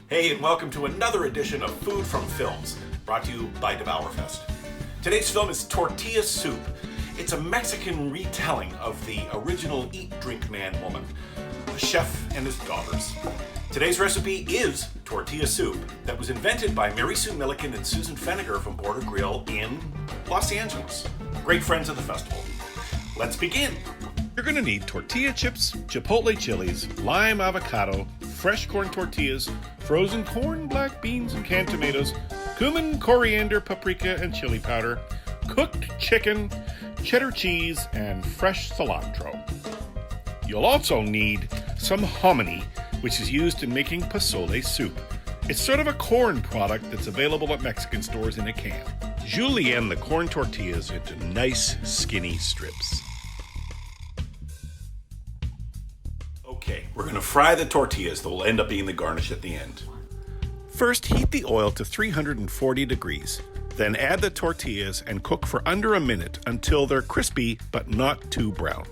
Hey, and welcome to another edition of Food from Films, brought to you by Devourfest. Today's film is Tortilla Soup. It's a Mexican retelling of the original Eat, Drink, Man, Woman, a chef and his daughters. Today's recipe is tortilla soup that was invented by Mary Sue Milliken and Susan Fenniger from Border Grill in Los Angeles. Great friends of the festival. Let's begin. You're going to need tortilla chips, chipotle chilies, lime avocado, fresh corn tortillas, frozen corn, black beans, and canned tomatoes, cumin, coriander, paprika, and chili powder, cooked chicken, cheddar cheese, and fresh cilantro. You'll also need some hominy, which is used in making pozole soup. It's sort of a corn product that's available at Mexican stores in a can. Julienne the corn tortillas into nice, skinny strips. Okay, we're going to fry the tortillas that will end up being the garnish at the end. First, heat the oil to 340 degrees. Then add the tortillas and cook for under a minute until they're crispy but not too brown.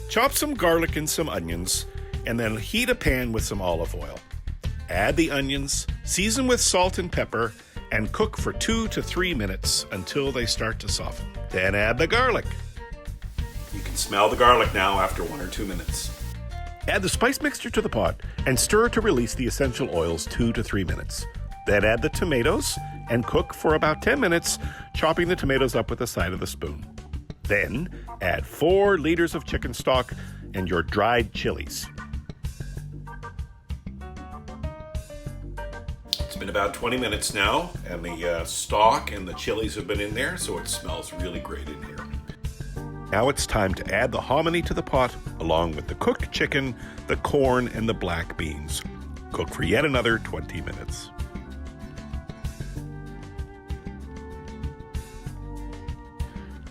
Chop some garlic and some onions, and then heat a pan with some olive oil. Add the onions, season with salt and pepper, and cook for 2 to 3 minutes until they start to soften. Then add the garlic. You can smell the garlic now after 1 or 2 minutes. Add the spice mixture to the pot and stir to release the essential oils 2 to 3 minutes. Then add the tomatoes and cook for about 10 minutes, chopping the tomatoes up with the side of the spoon. Then add 4 liters of chicken stock and your dried chilies. It's been about 20 minutes now, and the stock and the chilies have been in there, so it smells really great in here. Now it's time to add the hominy to the pot, along with the cooked chicken, the corn, and the black beans. Cook for yet another 20 minutes.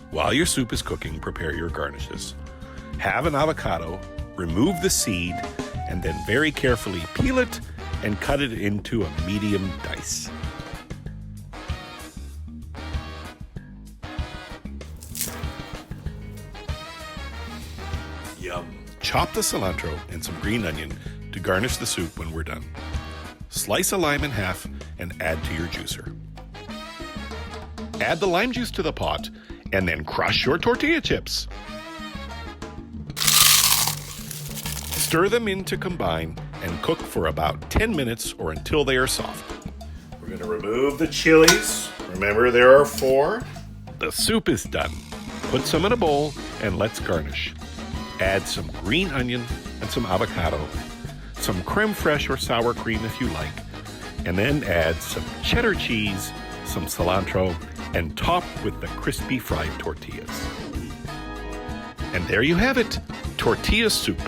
While your soup is cooking, prepare your garnishes. Have an avocado, remove the seed, and then very carefully peel it and cut it into a medium dice. Yum. Chop the cilantro and some green onion to garnish the soup when we're done. Slice a lime in half and add to your juicer. Add the lime juice to the pot and then crush your tortilla chips. Stir them in to combine and cook for about 10 minutes or until they are soft. We're going to remove the chilies. Remember, there are 4. The soup is done. Put some in a bowl and let's garnish. Add some green onion and some avocado, some creme fraiche or sour cream if you like, and then add some cheddar cheese, some cilantro, and top with the crispy fried tortillas. And there you have it, tortilla soup,